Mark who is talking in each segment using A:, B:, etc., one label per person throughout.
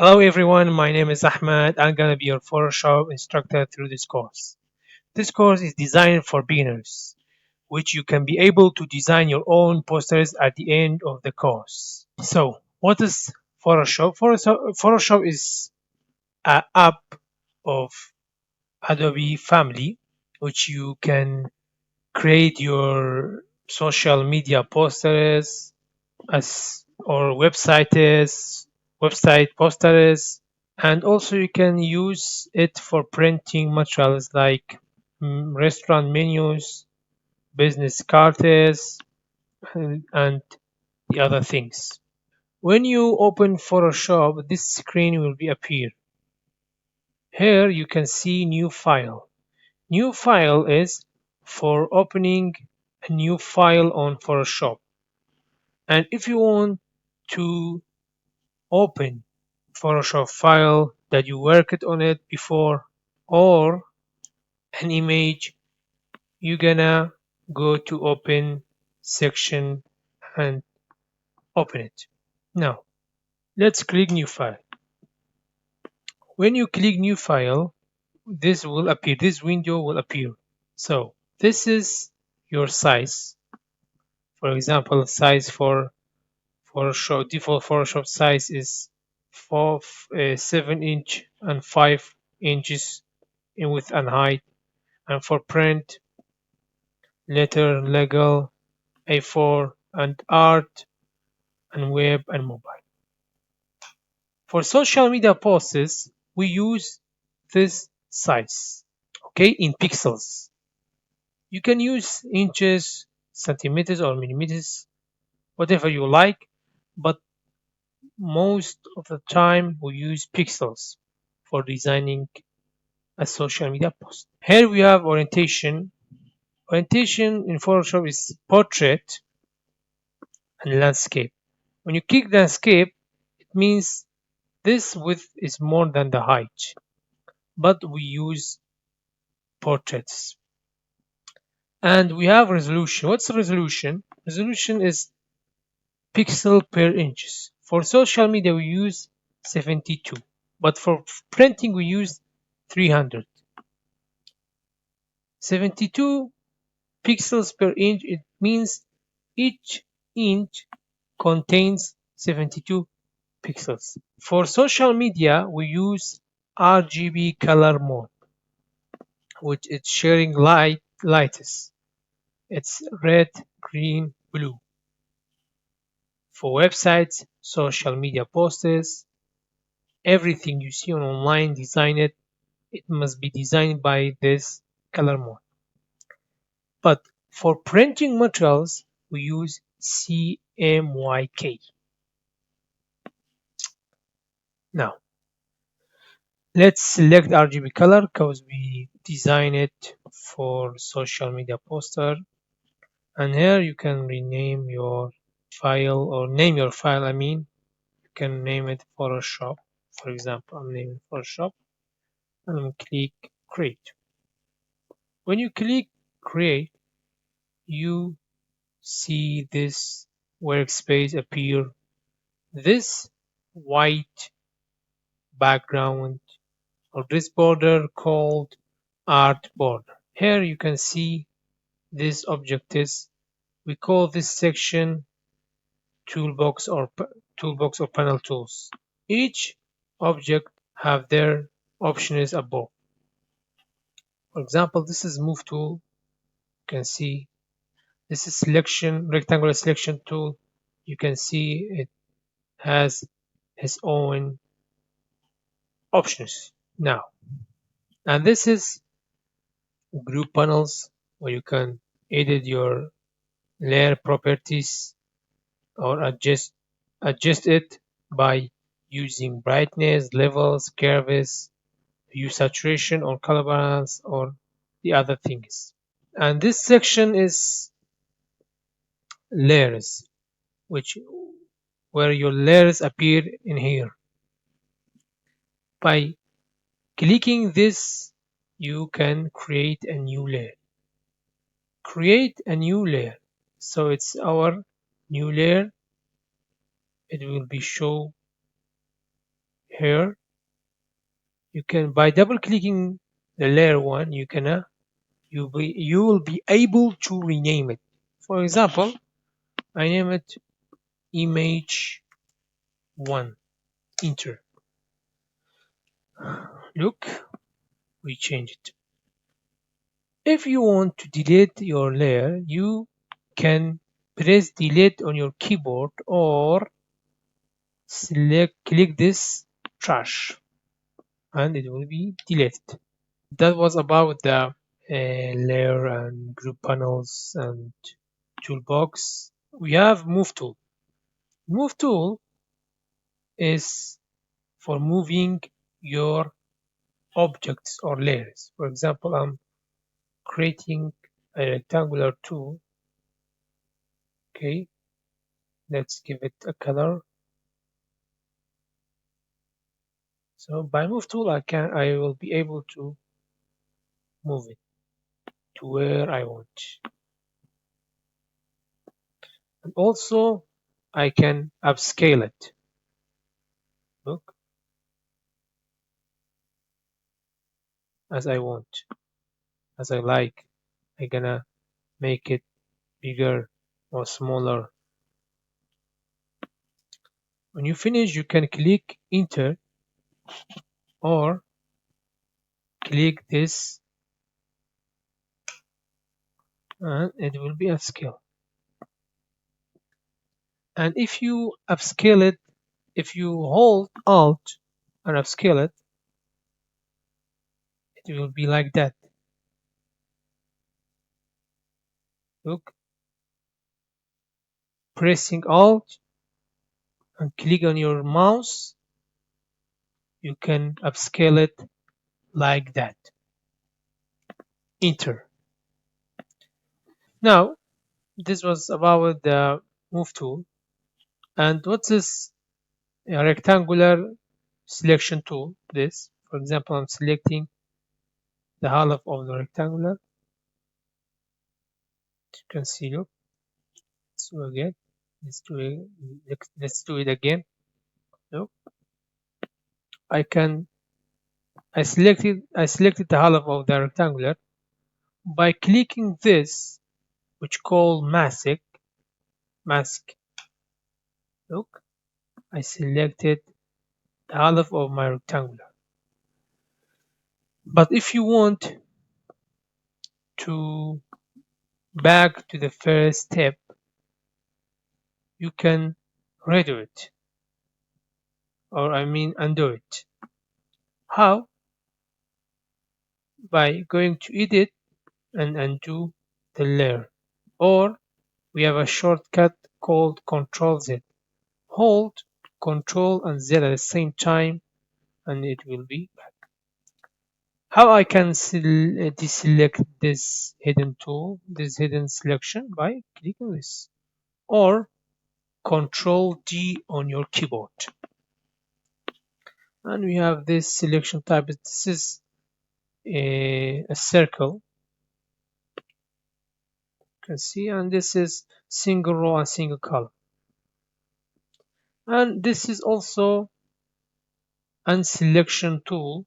A: Hello everyone, my name is Ahmed. I'm gonna be your Photoshop instructor through this course. This course is designed for beginners, which you can be able to design your own posters at the end of the course. So, what is Photoshop? Photoshop is an app of Adobe family, which you can create your social media posters as or website posters, and also you can use it for printing materials like restaurant menus, business cards, and the other things. When you open Photoshop, this screen will be appear. Here you can see new file. New file is for opening a new file on Photoshop. And if you want to open Photoshop file that you worked on it before or an image, you're gonna go to open section and open it. Now let's click new file. When you click new file, this window will appear. So this is your size. For example, size for Photoshop, default Photoshop size is 7 inch and 5 inches in width and height. And for print, letter, legal, A4, and art, and web and mobile. For social media posts, we use this size, okay, in pixels. You can use inches, centimeters, or millimeters, whatever you like, but most of the time we use pixels for designing a social media post. Here we have orientation. Orientation in Photoshop is portrait and landscape. When you click landscape, it means this width is more than the height, but we use portraits. And we have resolution. What's resolution? Resolution is pixel per inches. For social media, we use 72, but for printing, we use 300. 72 pixels per inch, it means each inch contains 72 pixels. For social media, we use RGB color mode, which is sharing lights. It's red, green, blue. For websites, social media posts, everything you see on online it must be designed by this color mode. But for printing materials, we use CMYK. Now, let's select RGB color because we design it for social media poster. And here you can rename your file or name your file. You can name it Photoshop. For example, I'm naming Photoshop and I'm click create. When you click create, you see this workspace appear. This white background or this border called art border. Here you can see this object is, we call this section toolbox or panel tools. Each object have their options above. For example, this is move tool. You can see this is rectangular selection tool. You can see it has its own options now. And this is group panels where you can edit your layer properties or adjust it by using brightness, levels, curves, hue saturation or color balance or the other things. And this section is layers, which where your layers appear in here. By clicking this, you can create a new layer. Create a new layer. So it's our new layer. It will be shown here you can, by double clicking the layer one, you will be able to rename it. For example, I name it image one. Enter. Look, we change it. If you want to delete your layer, you can press delete on your keyboard or click this trash and it will be deleted. That was about the layer and group panels and toolbox. We have move tool. Move tool is for moving your objects or layers. For example, I'm creating a rectangular tool. Okay, let's give it a color. So by move tool, I will be able to move it to where I want. And also I can upscale it. Look, as I want, as I like. I'm gonna make it bigger or smaller. When you finish, you can click enter or click this and it will be upscale. And if you upscale it, if you hold Alt and upscale it, it will be like that. Look, pressing Alt and click on your mouse, you can upscale it like that. Enter. Now, this was about the move tool. And what's this rectangular selection tool? This, for example, I'm selecting the half of the rectangular. You can see, look, let's do again. Let's do it again. Look, I selected the half of the rectangular by clicking this, which called mask. Look, I selected the half of my rectangular. But if you want to back to the first step, you can redo it, or I mean undo it. How? By going to edit and undo the layer. Or we have a shortcut called Control Z. Hold Control and Z at the same time and it will be back. How I can deselect this hidden tool, this hidden selection, by clicking this. Or Control D on your keyboard. And we have this selection type. This is a circle. You can see, and this is single row and single column. And this is also an selection tool,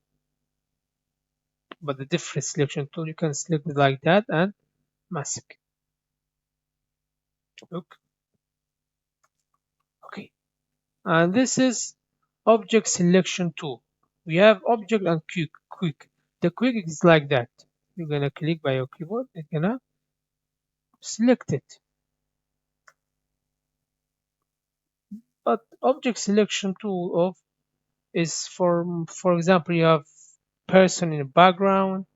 A: but the different selection tool. You can select it like that and mask. Look. Okay. And this is object selection tool. We have object and quick. The quick is like that. You're gonna click by your keyboard. You're gonna select it. But object selection tool of is for example, you have person in the background.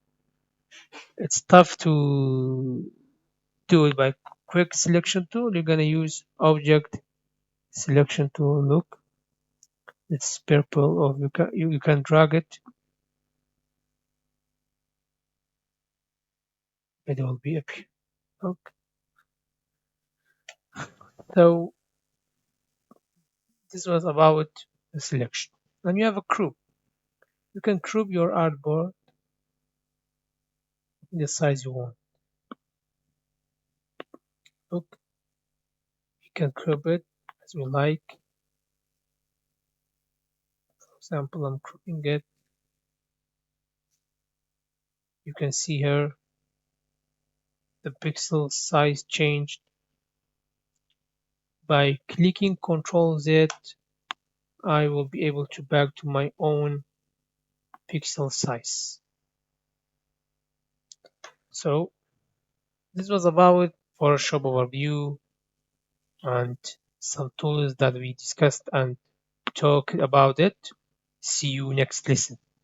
A: It's tough to do it by quick selection tool. You're gonna use object selection tool. Look, it's purple, or you can drag it. It will be up here. Okay. So this was about the selection. And you have a group. You can group your artboard in the size you want. Look, you can group it as you like. example, I'm cropping it. You can see here the pixel size changed. By clicking Ctrl Z, I will be able to back to my own pixel size. So this was about Photoshop overview and some tools that we discussed and talked about it. See you next lesson.